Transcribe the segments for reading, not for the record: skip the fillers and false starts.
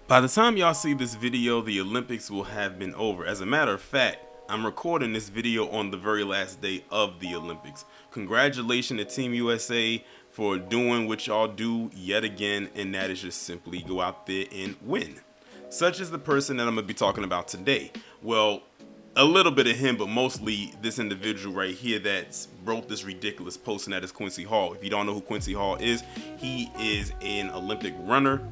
By the time y'all see this video, the Olympics will have been over. As a matter of fact, I'm recording this video on the very last day of the Olympics. Congratulations to Team USA for doing what y'all do yet again, and that is just simply go out there and win. Such is the person that I'm going to be talking about today. Well, a little bit of him, but mostly this individual right here that wrote this ridiculous post, and that is Quincy Hall. If you don't know who Quincy Hall is, he is an Olympic runner.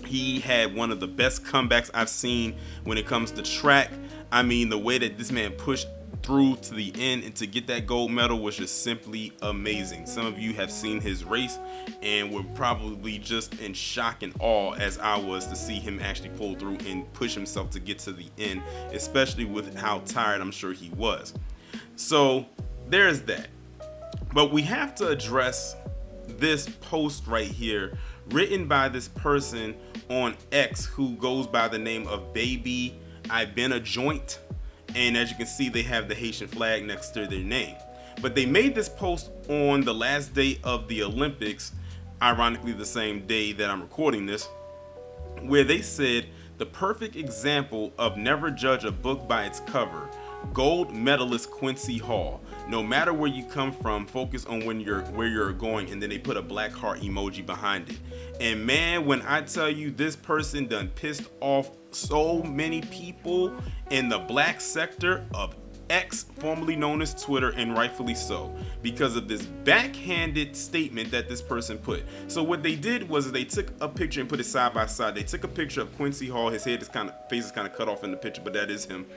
He had one of the best comebacks I've seen when it comes to track. I mean, the way that this man pushed through to the end and to get that gold medal was just simply amazing. Some of you have seen his race and were probably just in shock and awe, as I was, to see him actually pull through and push himself to get to the end, especially with how tired I'm sure he was. So there's that. But we have to address this post right here, written by this person on X who goes by the name of Baby I Been a Joint, and as you can see, they have the Haitian flag next to their name. But they made this post on the last day of the Olympics, ironically the same day that I'm recording this, where they said the perfect example of never judge a book by its cover. Gold medalist Quincy Hall. No matter where you come from, focus on where you're going, and then they put a black heart emoji behind it. And man, when I tell you, this person done pissed off so many people in the black sector of X, formerly known as Twitter, and rightfully so, because of this backhanded statement that this person put. So what they did was they took a picture and put it side by side. They took a picture of Quincy Hall. His face is kind of cut off in the picture, but that is him.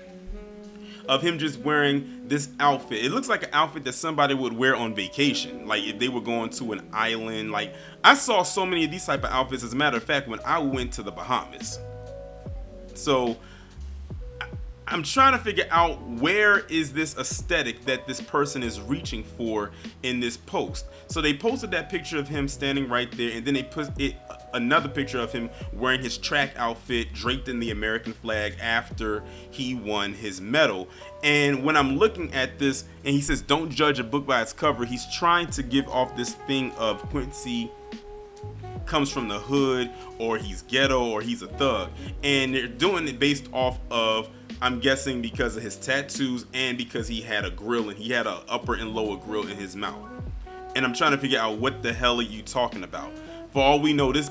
Of him just wearing this outfit. It looks like an outfit that somebody would wear on vacation, like if they were going to an island. Like, I saw so many of these type of outfits, as a matter of fact, when I went to the Bahamas. So I'm trying to figure out, where is this aesthetic that this person is reaching for in this post. So they posted that picture of him standing right there, and then they put another picture of him wearing his track outfit draped in the American flag after he won his medal. And when I'm looking at this, and he says don't judge a book by its cover, he's trying to give off this thing of Quincy comes from the hood, or he's ghetto, or he's a thug. And they're doing it based off of, I'm guessing, because of his tattoos and because he had a grill, and he had an upper and lower grill in his mouth. And I'm trying to figure out, what the hell are you talking about? For all we know, this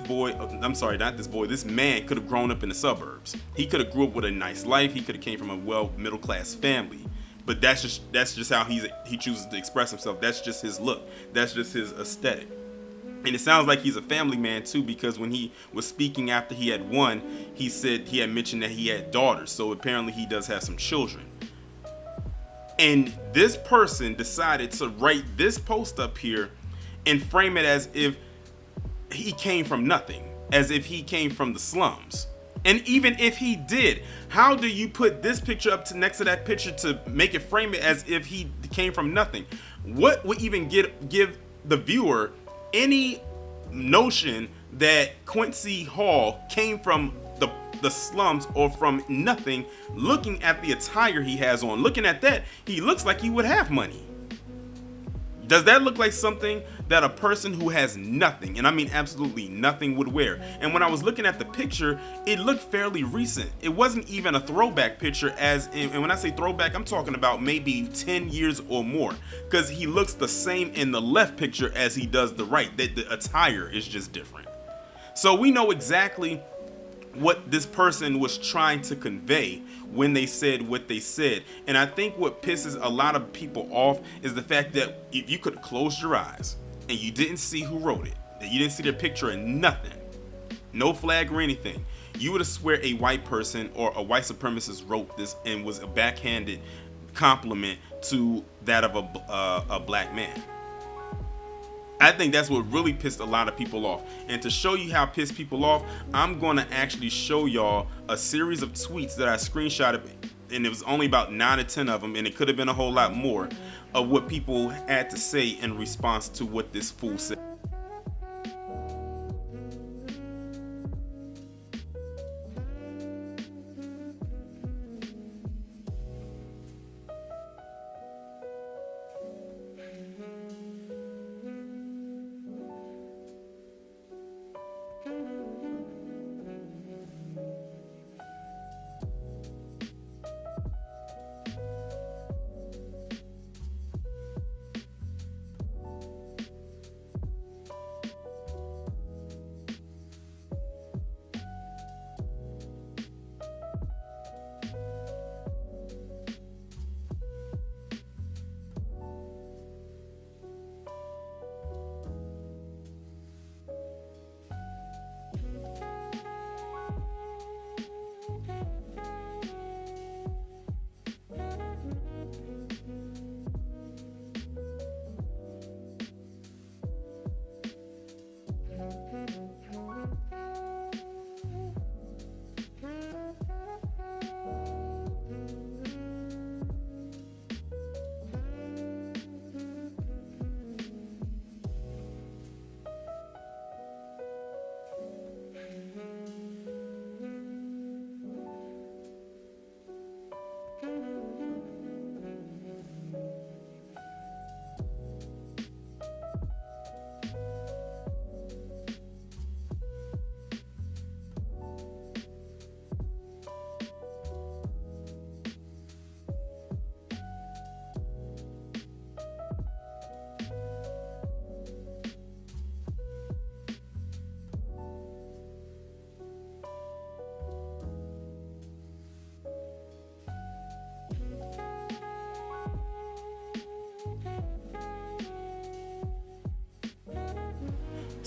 man could have grown up in the suburbs. He could have grew up with a nice life. He could have came from a middle class family. But that's just how he chooses to express himself. That's just his look. That's just his aesthetic. And it sounds like he's a family man too, because when he was speaking after he had won, he said he had mentioned that he had daughters. So apparently he does have some children. And this person decided to write this post up here and frame it as if he came from nothing, as if he came from the slums. And even if he did, how do you put this picture up next to that picture to make it frame it as if he came from nothing? What would even give the viewer any notion that Quincy Hall came from the slums or from nothing? Looking at the attire he has on, looking at that, he looks like he would have money. Does that look like something that a person who has nothing, and I mean absolutely nothing, would wear? And when I was looking at the picture, it looked fairly recent. It wasn't even a throwback picture, and when I say throwback, I'm talking about maybe 10 years or more, because he looks the same in the left picture as he does the right. The attire is just different. So we know exactly what this person was trying to convey when they said what they said. And I think what pisses a lot of people off is the fact that if you could have closed your eyes and you didn't see who wrote it, that you didn't see their picture and nothing, no flag or anything, you would have swear a white person or a white supremacist wrote this and was a backhanded compliment to that of a black man. I think that's what really pissed a lot of people off. And to show you how pissed people off, I'm going to actually show y'all a series of tweets that I screenshotted, and it was only about 9 or 10 of them, and it could have been a whole lot more, of what people had to say in response to what this fool said.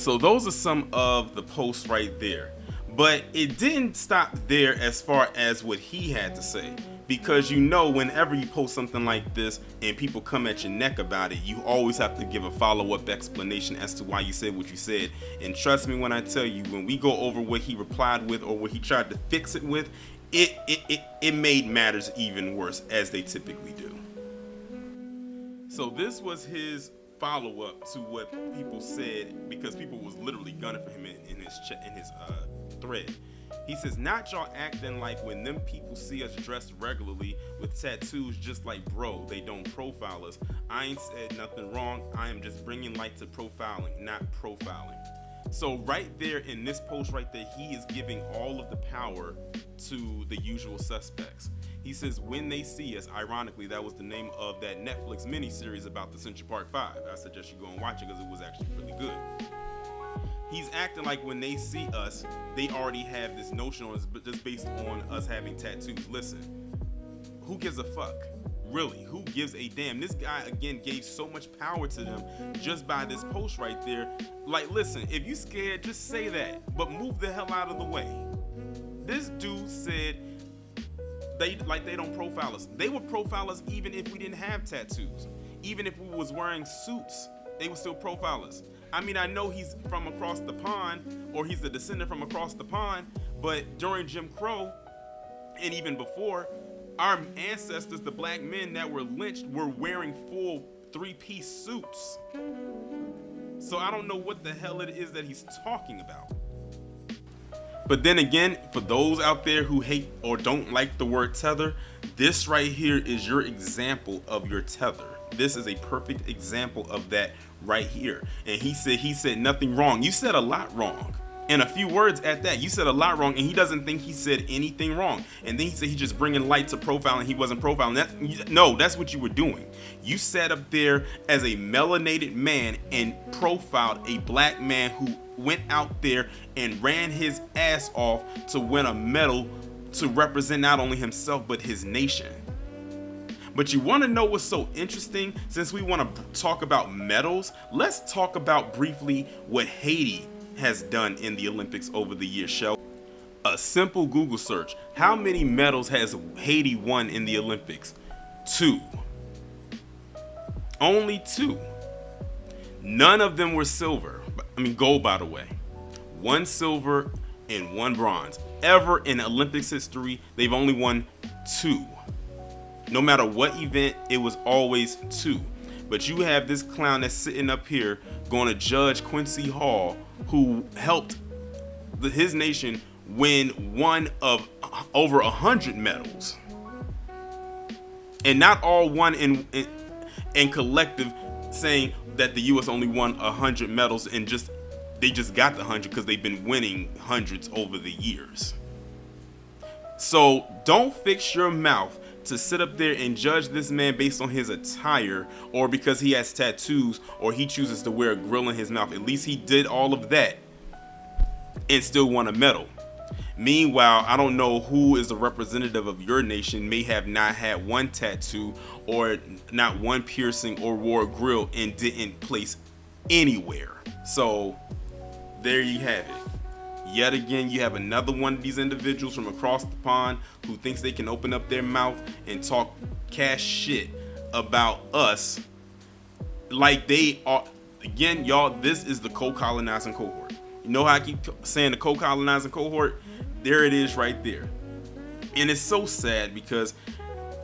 So those are some of the posts right there. But it didn't stop there as far as what he had to say. Because whenever you post something like this and people come at your neck about it, you always have to give a follow-up explanation as to why you said what you said. And trust me when I tell you, when we go over what he replied with or what he tried to fix it with, it made matters even worse, as they typically do. So this was his follow-up to what people said, because people was literally gunning for him in his thread. He says, not y'all acting like when them people see us dressed regularly with tattoos just like bro, they don't profile us. I ain't said nothing wrong. I am just bringing light to profiling, not profiling. So right there in this post right there, he is giving all of the power to the usual suspects. He says, when they see us, ironically, that was the name of that Netflix miniseries about the Central Park 5. I suggest you go and watch it because it was actually really good. He's acting like when they see us, they already have this notion on us, but just based on us having tattoos. Listen, who gives a fuck? Really, who gives a damn? This guy, again, gave so much power to them just by this post right there. Like, listen, if you scared, just say that, but move the hell out of the way. This dude said they don't profile us. They would profile us even if we didn't have tattoos. Even if we was wearing suits, they would still profile us. I mean, I know he's from across the pond, or he's a descendant from across the pond, but during Jim Crow, and even before, our ancestors, the black men that were lynched, were wearing full three-piece suits. So I don't know what the hell it is that he's talking about. But then again, for those out there who hate or don't like the word tether, this right here is your example of your tether. This is a perfect example of that right here. And he said nothing wrong. You said a lot wrong. And a few words at that. You said a lot wrong, and he doesn't think he said anything wrong. And then he said he's just bringing light to profiling. He wasn't profiling. No, that's what you were doing. You sat up there as a melanated man and profiled a black man who went out there and ran his ass off to win a medal to represent not only himself but his nation. But you want to know what's so interesting? Since we want to talk about medals, let's talk about briefly what Haiti has done in the Olympics over the years, shall we? A simple Google search. How many medals has Haiti won in the Olympics? 2. Only 2. None of them were silver. Gold, by the way. 1 silver and 1 bronze. Ever in Olympics history, they've only won 2. No matter what event, it was always 2. But you have this clown that's sitting up here going to judge Quincy Hall, who helped his nation win one of over 100 medals. And not all one in collective, saying that the U.S. only won 100 medals and they just got the 100 because they've been winning hundreds over the years. So don't fix your mouth to sit up there and judge this man based on his attire, or because he has tattoos, or he chooses to wear a grill in his mouth. At least he did all of that and still won a medal. Meanwhile, I don't know who is a representative of your nation may have not had 1 tattoo or not 1 piercing or wore a grill and didn't place anywhere. So there you have it. Yet again, you have another one of these individuals from across the pond who thinks they can open up their mouth and talk cash shit about us like they are. Again, y'all, this is the co-colonizing cohort. You know how I keep saying the co-colonizing cohort? There it is right there. And it's so sad because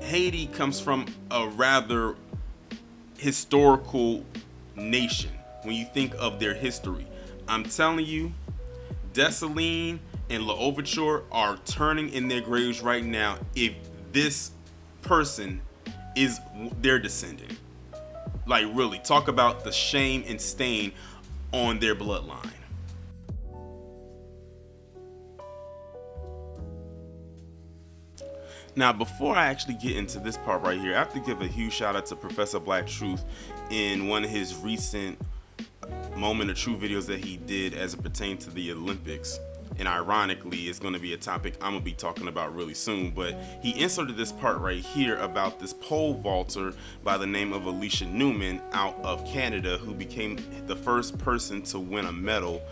Haiti comes from a rather historical nation when you think of their history. I'm telling you, Dessalines and L'Ouverture are turning in their graves right now if this person is their descendant. Like, really, talk about the shame and stain on their bloodline. Now, before I actually get into this part right here, I have to give a huge shout out to Professor Black Truth in one of his recent Moment of Truth videos that he did as it pertains to the Olympics. and ironically it's going to be a topic I'm going to be talking about really soon. But he inserted this part right here about this pole vaulter by the name of Alicia Newman out of Canada, who became the first person to win a medal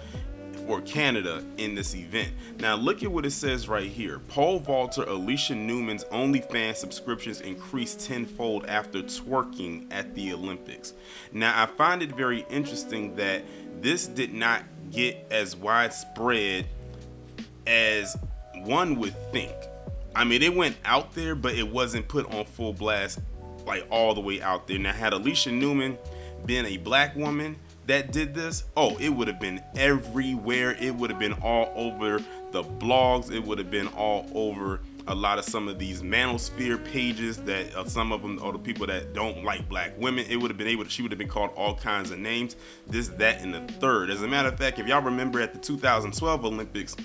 for Canada in this event. Now look at what it says right here. Pole vaulter Alicia Newman's OnlyFans subscriptions increased tenfold after twerking at the Olympics. Now I find it very interesting that this did not get as widespread as one would think. I mean, it went out there, but it wasn't put on full blast, like all the way out there. Now had Alicia Newman been a black woman that did this, oh, it would have been everywhere. It would have been all over the blogs. It would have been all over a lot of some of these manosphere pages that some of them are the people that don't like black women. It would have been she would have been called all kinds of names, this, that, and the third. As a matter of fact, if y'all remember at the 2012 Olympics,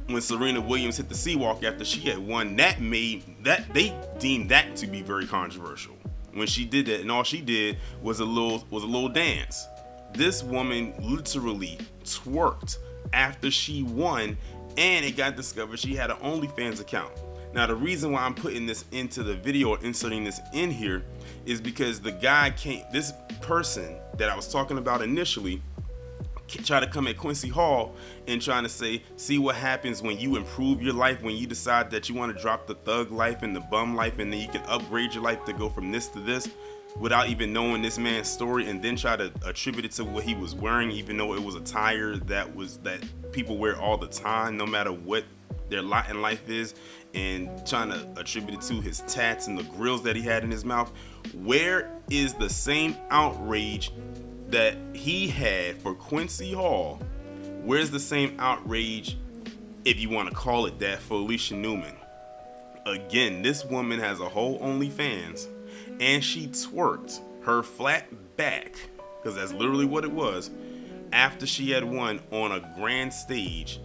when Serena Williams hit the sea walk after she had won, that they deemed that to be very controversial. When she did that, and all she did was a little dance. This woman literally twerked after she won, and it got discovered she had an OnlyFans account. Now the reason why I'm putting this into the video or inserting this in here is because this person that I was talking about initially try to come at Quincy Hall and trying to say, see what happens when you improve your life, when you decide that you want to drop the thug life and the bum life, and then you can upgrade your life to go from this to this without even knowing this man's story, and then try to attribute it to what he was wearing, even though it was attire that people wear all the time, no matter what their lot in life is, and trying to attribute it to his tats and the grills that he had in his mouth. Where is the same outrage that he had for Quincy Hall? Where's the same outrage, if you want to call it that, for Alicia Newman? Again, this woman has a whole OnlyFans, and she twerked her flat back, because that's literally what it was, after she had won on a grand stage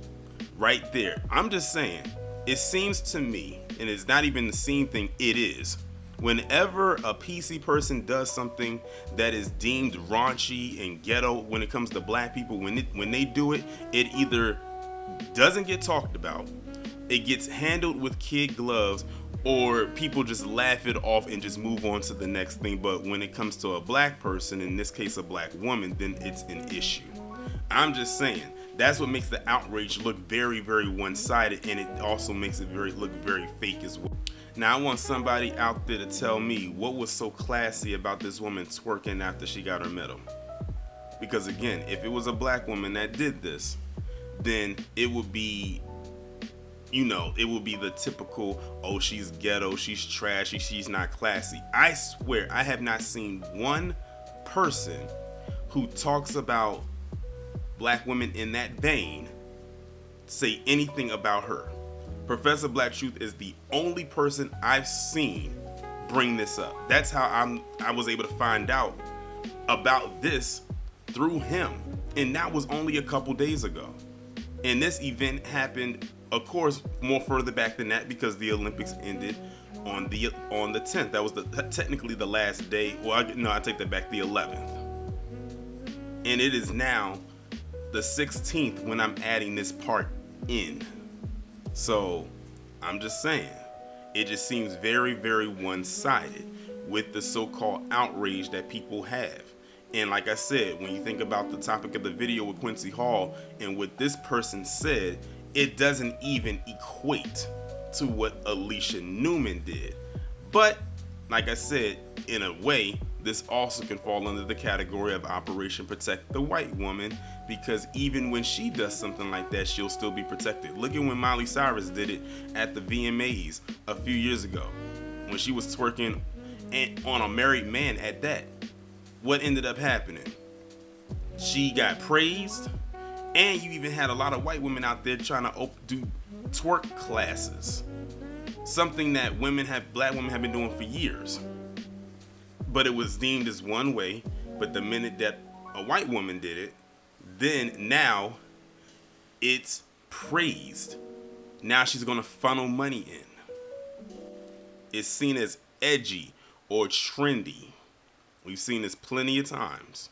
right there. I'm just saying, it seems to me, and it's not even the scene thing, it is. Whenever a PC person does something that is deemed raunchy and ghetto when it comes to black people, when they do it, it either doesn't get talked about, it gets handled with kid gloves, or people just laugh it off and just move on to the next thing. But when it comes to a black person, in this case a black woman, then it's an issue. I'm just saying, that's what makes the outrage look very, very one-sided, and it also makes it look very fake as well. Now I want somebody out there to tell me what was so classy about this woman twerking after she got her medal. Because again, if it was a black woman that did this, then it would be, it would be the typical, oh, she's ghetto, she's trashy, she's not classy. I swear I have not seen one person who talks about black women in that vein say anything about her. Professor Black Truth is the only person I've seen bring this up. That's how I was able to find out about this through him, and that was only a couple days ago. And this event happened, of course, more further back than that, because the Olympics ended on the 10th. That was technically the last day. Well, I take that back, the 11th. And it is now the 16th when I'm adding this part in. So I'm just saying, it just seems very, very one-sided with the so-called outrage that people have. And like I said, when you think about the topic of the video with Quincy Hall and what this person said, it doesn't even equate to what Alicia Newman did. But like I said, in a way, this also can fall under the category of Operation Protect the White Woman, because even when she does something like that, she'll still be protected. Look at when Miley Cyrus did it at the VMAs a few years ago, when she was twerking on a married man at that. What ended up happening? She got praised, and you even had a lot of white women out there trying to do twerk classes, something that black women have been doing for years. But it was deemed as one way, but the minute that a white woman did it, then now it's praised. Now she's gonna funnel money in. It's seen as edgy or trendy. We've seen this plenty of times.